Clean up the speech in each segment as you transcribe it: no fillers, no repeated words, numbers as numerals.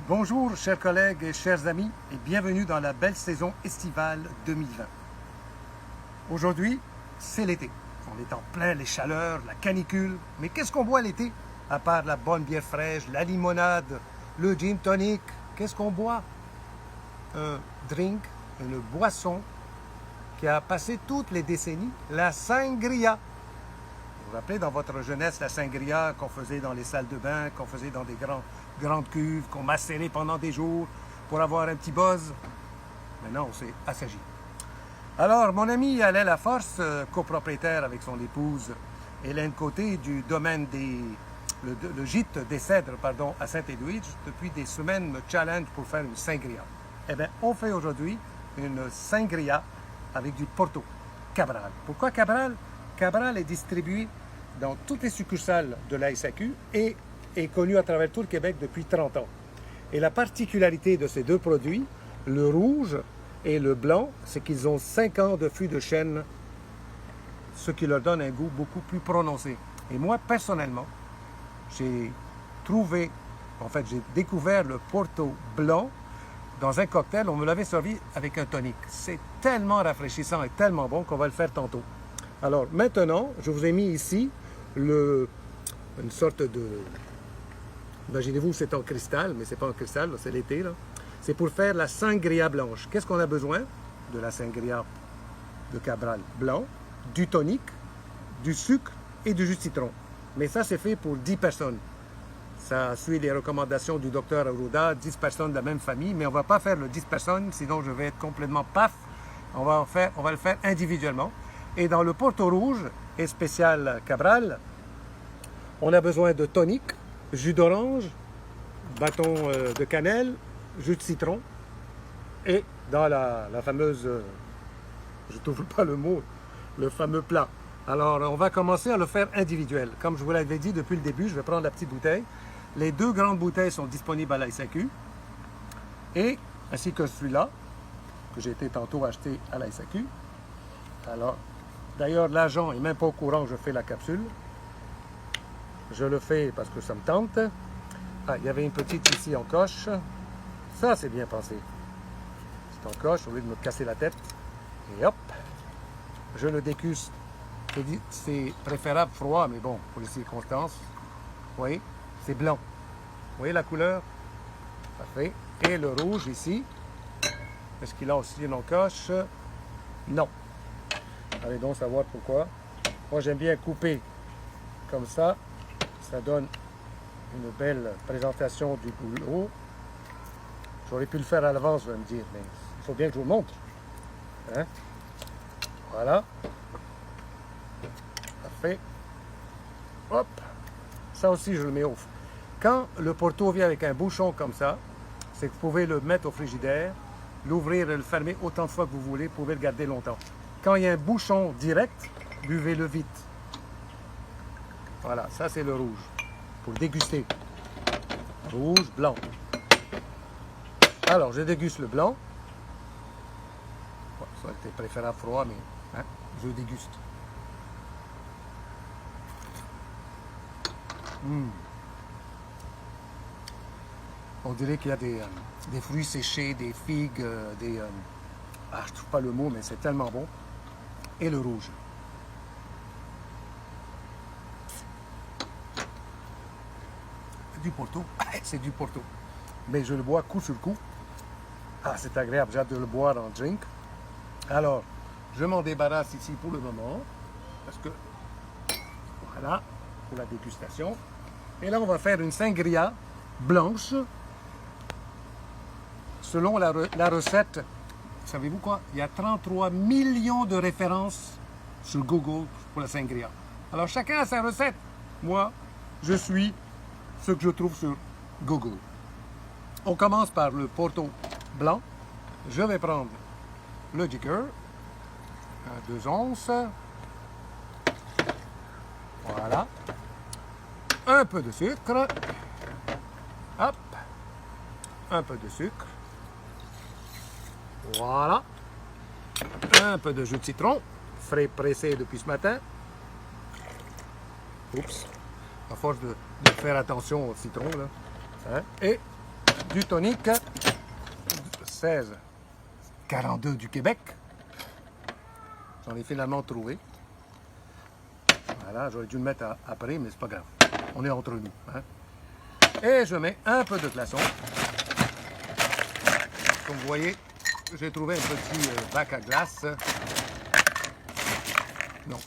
Bonjour chers collègues et chers amis et bienvenue dans la belle saison estivale 2020. Aujourd'hui, c'est l'été. On est en plein les chaleurs, la canicule, mais qu'est-ce qu'on boit l'été? À part la bonne bière fraîche, la limonade, le gin tonic, qu'est-ce qu'on boit? Un drink, une boisson qui a passé toutes les décennies, la sangria. Vous vous rappelez dans votre jeunesse la sangria qu'on faisait dans les salles de bain, qu'on faisait dans des grandes cuves, qu'on macérait pendant des jours pour avoir un petit buzz? Maintenant, on s'est assagi. Alors, mon ami Alain Laforce, copropriétaire avec son épouse Hélène Côté du domaine le gîte des Cèdres, à Saint-Édouard, depuis des semaines me challenge pour faire une sangria. Eh bien, on fait aujourd'hui une sangria avec du Porto, Cabral. Pourquoi Cabral? Cabral est distribué dans toutes les succursales de la SAQ et est connu à travers tout le Québec depuis 30 ans. Et la particularité de ces deux produits, le rouge et le blanc, c'est qu'ils ont 5 ans de fût de chêne, ce qui leur donne un goût beaucoup plus prononcé. Et moi, personnellement, j'ai découvert le Porto blanc dans un cocktail. On me l'avait servi avec un tonic. C'est tellement rafraîchissant et tellement bon qu'on va le faire tantôt. Alors maintenant, je vous ai mis ici une sorte de... Imaginez-vous, c'est en cristal, mais c'est pas en cristal, c'est l'été, là. C'est pour faire la sangria blanche. Qu'est-ce qu'on a besoin? De la sangria de Cabral blanc, du tonic, du sucre et du jus de citron. Mais ça, c'est fait pour 10 personnes. Ça suit les recommandations du docteur Arruda, 10 personnes de la même famille, mais on ne va pas faire le 10 personnes, sinon je vais être complètement paf. On va le faire individuellement. Et dans le Porto rouge et spécial Cabral, on a besoin de tonic, jus d'orange, bâton de cannelle, jus de citron et dans la fameuse, je ne trouve pas le mot, le fameux plat. Alors, on va commencer à le faire individuel. Comme je vous l'avais dit depuis le début, je vais prendre la petite bouteille. Les 2 grandes bouteilles sont disponibles à la SAQ et ainsi que celui-là, que j'ai été tantôt acheté à la SAQ. Alors, d'ailleurs, l'agent n'est même pas au courant que je fais la capsule. Je le fais parce que ça me tente. Ah, il y avait une petite ici en coche. Ça, c'est bien pensé. C'est en coche, au lieu de me casser la tête. Et hop, je le déguste. C'est préférable froid, mais bon, pour les circonstances. Vous voyez, c'est blanc. Vous voyez la couleur? Parfait. Et le rouge ici. Est-ce qu'il a aussi une encoche? Non. Allez donc savoir pourquoi. Moi, j'aime bien couper comme ça. Ça donne une belle présentation du boulot. J'aurais pu le faire à l'avance, je vais me dire, mais il faut bien que je vous le montre. Hein? Voilà. Parfait. Hop. Ça aussi, je le mets au fond. Quand le Porto vient avec un bouchon comme ça, c'est que vous pouvez le mettre au frigidaire, l'ouvrir et le fermer autant de fois que vous voulez, vous pouvez le garder longtemps. Quand il y a un bouchon direct, buvez-le vite. Voilà, ça c'est le rouge. Pour déguster. Rouge, blanc. Alors, je déguste le blanc. Bon, ça était préférable froid, mais je déguste. On dirait qu'il y a des fruits séchés, des figues, je ne trouve pas le mot, mais c'est tellement bon. Et le rouge. C'est du Porto. C'est du Porto. Mais je le bois coup sur coup. Ah, c'est agréable. J'ai hâte de le boire en drink. Alors, je m'en débarrasse ici pour le moment. Parce que, voilà, pour la dégustation. Et là, on va faire une sangria blanche. Selon la recette, savez-vous quoi? Il y a 33 millions de références sur Google pour la sangria. Alors, chacun a sa recette. Moi, je suis ce que je trouve sur Google. On commence par le Porto blanc. Je vais prendre le Jigger, 2 onces. Voilà. Un peu de sucre. Hop. Un peu de sucre. Voilà. Un peu de jus de citron, frais pressé depuis ce matin. Oups. À force de faire attention au citron, là. Hein? Et du tonic 1642 du Québec. J'en ai finalement trouvé. Voilà, j'aurais dû le mettre après, mais c'est pas grave. On est entre nous. Hein? Et je mets un peu de glaçon. Comme vous voyez, j'ai trouvé un petit bac à glace. Non.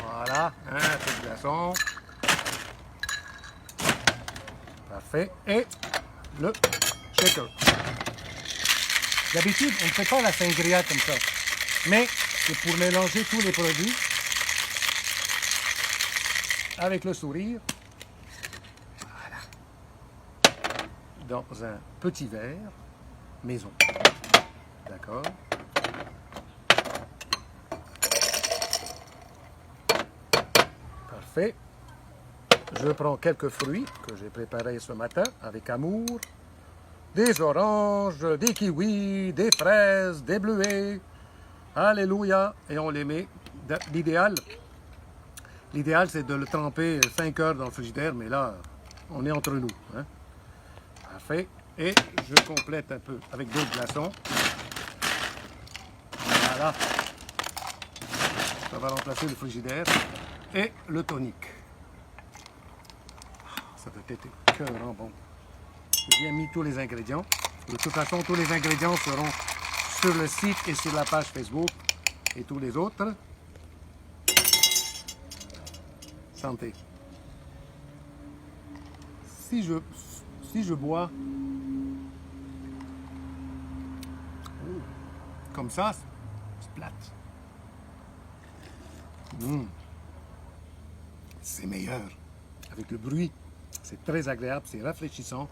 Voilà, un peu de glaçon. Parfait. Et le shaker. D'habitude, on ne fait pas la sangria comme ça. Mais c'est pour mélanger tous les produits avec le sourire. Voilà. Dans un petit verre maison. D'accord? Parfait. Je prends quelques fruits que j'ai préparés ce matin avec amour. Des oranges, des kiwis, des fraises, des bleuets. Alléluia. Et on les met. L'idéal, c'est de le tremper 5 heures dans le frigidaire, mais là, on est entre nous. Hein? Parfait. Et je complète un peu avec d'autres glaçons. Voilà. Ça va remplacer le frigidaire. Et le tonic. Ça doit être écœurant bon. J'ai bien mis tous les ingrédients. De toute façon, tous les ingrédients seront sur le site et sur la page Facebook et tous les autres. Santé. Si je bois comme ça, c'est plate. C'est meilleur. Avec le bruit, c'est très agréable, c'est rafraîchissant.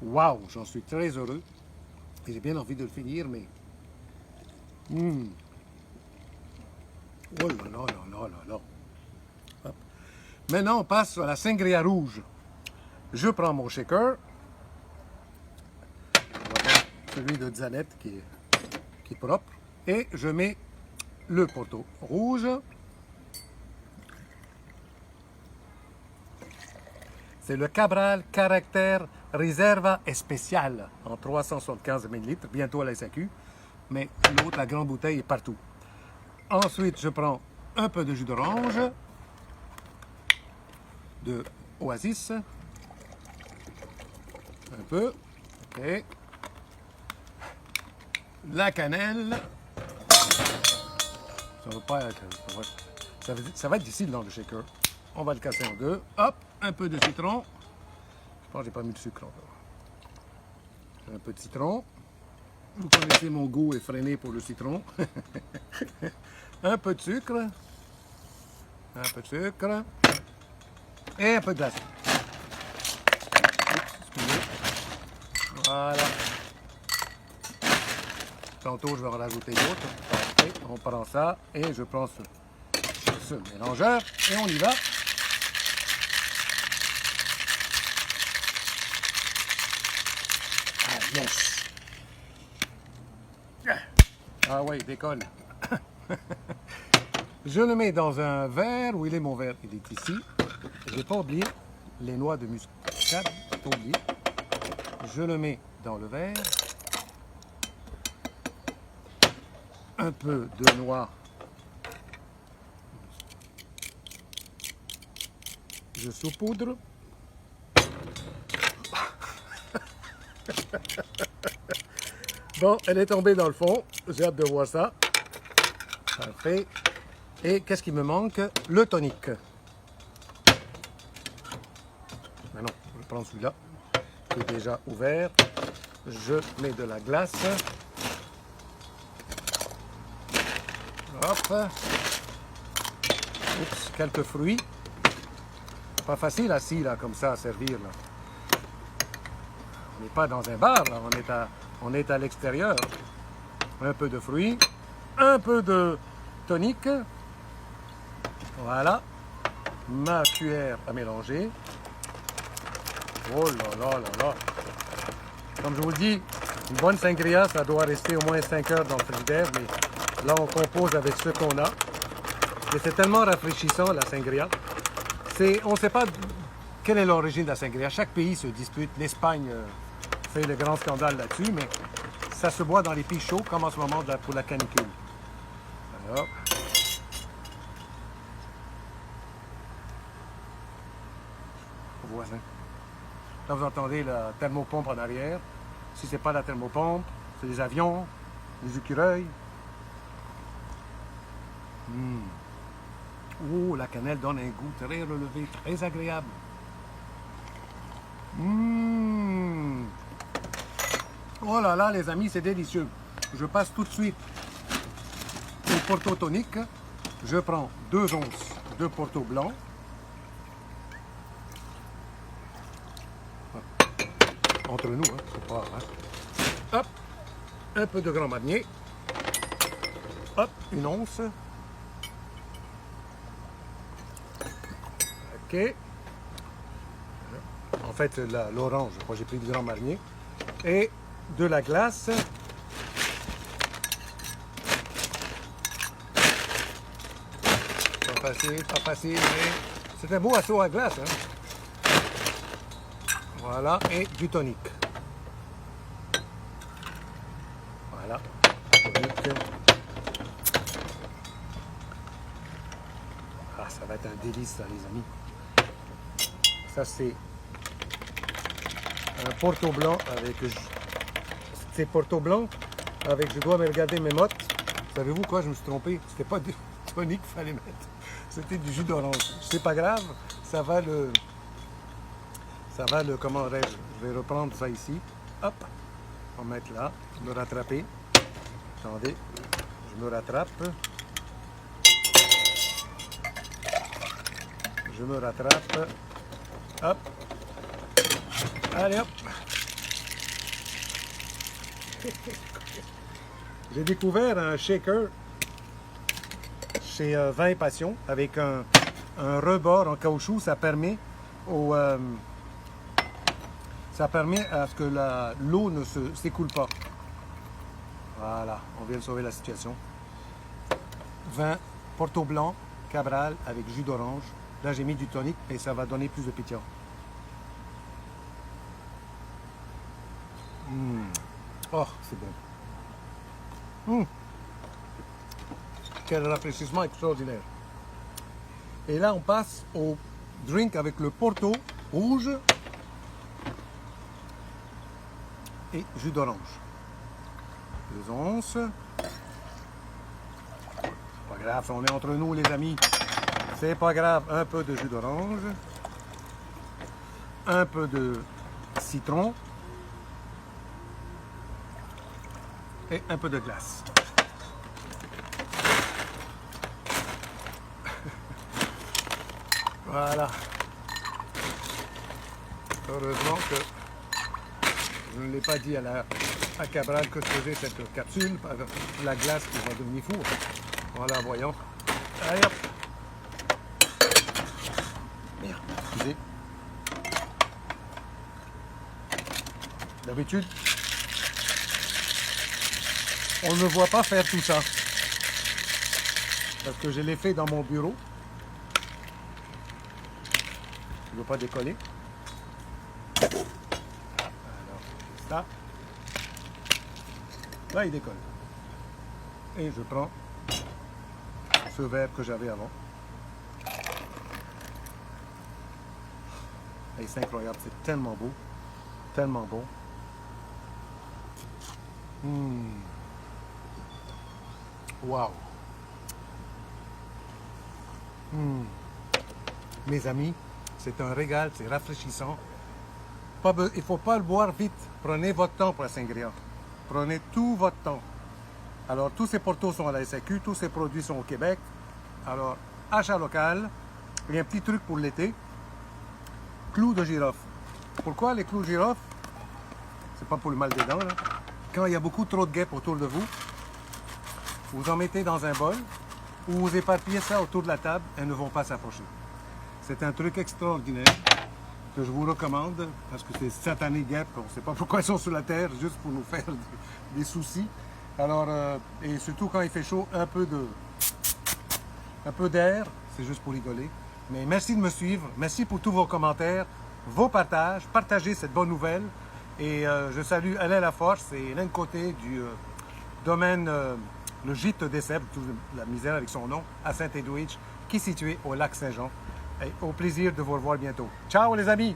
Waouh, j'en suis très heureux. Et j'ai bien envie de le finir, mais... Oh là là là là là là. Hop. Maintenant, on passe à la sangria rouge. Je prends mon shaker. Voilà, celui de Zanette qui est propre. Et je mets le Porto rouge. C'est le Cabral Caractère Reserva Especial en 375 ml, bientôt à la SAQ. Mais l'autre, la grande bouteille, est partout. Ensuite, je prends un peu de jus d'orange, de Oasis. Un peu. OK. La cannelle. Ça va pas être... Ça va être difficile dans le shaker. On va le casser en deux. Hop, un peu de citron. Je pense que j'ai pas mis de sucre encore. Un peu de citron. Vous connaissez mon goût effréné pour le citron. Un peu de sucre. Un peu de sucre. Et un peu de glace. Voilà. Tantôt, je vais en rajouter d'autres. On prend ça et je prends ce mélangeur et on y va. Ah, yes! Ah oui, décolle. Je le mets dans un verre. Où il est mon verre? Il est ici. Je n'ai pas oublié les noix de muscade. Pas oublié. Je le mets dans le verre. Un peu de noix. Je saupoudre. Bon, elle est tombée dans le fond. J'ai hâte de voir ça. Parfait. Et qu'est-ce qui me manque? Le tonic. Maintenant, je prends celui-là, qui est déjà ouvert. Je mets de la glace. Hop. Oups, quelques fruits. Pas facile assis là, comme ça, à servir. Là. On n'est pas dans un bar, là. On est à l'extérieur. Un peu de fruits. Un peu de tonic. Voilà. Ma cuillère à mélanger. Oh là là là là. Comme je vous le dis, une bonne sangria, ça doit rester au moins 5 heures dans le frigidaire, mais là, on compose avec ce qu'on a. Et c'est tellement rafraîchissant, la sangria. On ne sait pas quelle est l'origine de la sangria? Chaque pays se dispute. L'Espagne fait le grand scandale là-dessus, mais ça se boit dans les pays chauds, comme en ce moment pour la canicule. Alors, voisin. Là, vous entendez la thermopompe en arrière. Si c'est pas la thermopompe, c'est les avions, les écureuils. Oh, la cannelle donne un goût très relevé, très agréable. Oh là là, les amis, c'est délicieux. Je passe tout de suite au Porto tonique. Je prends 2 onces de Porto blanc. Entre nous, hein, c'est pas... Hein. Hop, un peu de Grand Marnier. Hop, 1 once. OK. En fait, l'orange, moi j'ai pris du Grand Marnier. Et de la glace. Pas facile, mais c'est un beau assaut à glace. Hein. Voilà, et du tonique. Voilà, tonique. Ah, ça va être un délice, ça, les amis. Ça, c'est un Porto blanc avec... C'est Porto blanc avec... Je dois me regarder mes mottes. Savez-vous quoi? Je me suis trompé. C'était pas du tonique qu'il fallait mettre. C'était du jus d'orange. C'est pas grave. Ça va le... Comment dirais-je? Je vais reprendre ça ici. Hop. On va mettre là. Me rattraper. Attendez. Je me rattrape. Je me rattrape. Hop. Allez hop. J'ai découvert un shaker chez Vin et Passion avec un rebord en caoutchouc. Ça permet à ce que l'eau ne s'écoule pas. Voilà, on vient de sauver la situation. Vin Porto blanc, Cabral avec jus d'orange. Là, j'ai mis du tonique et ça va donner plus de pétillant. Oh, c'est bon. Quel rafraîchissement extraordinaire. Et là, on passe au drink avec le Porto rouge et jus d'orange. 2 onces. Pas grave, on est entre nous, les amis. C'est pas grave. Un peu de jus d'orange. Un peu de citron. Et un peu de glace. Voilà. Heureusement que je ne l'ai pas dit à Cabral que je faisais cette capsule par la glace qui va devenir fou. Voilà, voyons. Allez hop. Merde, excusez. D'habitude, on ne me voit pas faire tout ça. Parce que je l'ai fait dans mon bureau. Il ne veut pas décoller. Alors, ça. Là, il décolle. Et je prends ce verre que j'avais avant. Et c'est incroyable, c'est tellement beau. Tellement bon. Wow. Mes amis, c'est un régal, c'est rafraîchissant. Il ne faut pas le boire vite. Prenez votre temps pour la sangria. Prenez tout votre temps. Alors, tous ces portos sont à la SAQ, tous ces produits sont au Québec. Alors, achat local. Et un petit truc pour l'été. Clous de girofle. Pourquoi les clous de girofle? C'est pas pour le mal des dents, là. Quand il y a beaucoup trop de guêpes autour de vous, vous en mettez dans un bol ou vous éparpillez ça autour de la table, elles ne vont pas s'approcher. C'est un truc extraordinaire que je vous recommande parce que ces satanées guêpes, on ne sait pas pourquoi elles sont sur la terre, juste pour nous faire des soucis. Alors, et surtout quand il fait chaud, un peu d'air, c'est juste pour rigoler. Mais merci de me suivre. Merci pour tous vos commentaires, vos partages. Partagez cette bonne nouvelle. Et je salue Alain Laforce et l'un côté du domaine, le gîte des Cèbes, toute la misère avec son nom, à Saint-Edwidge, qui est situé au lac Saint-Jean. Et au plaisir de vous revoir bientôt. Ciao les amis!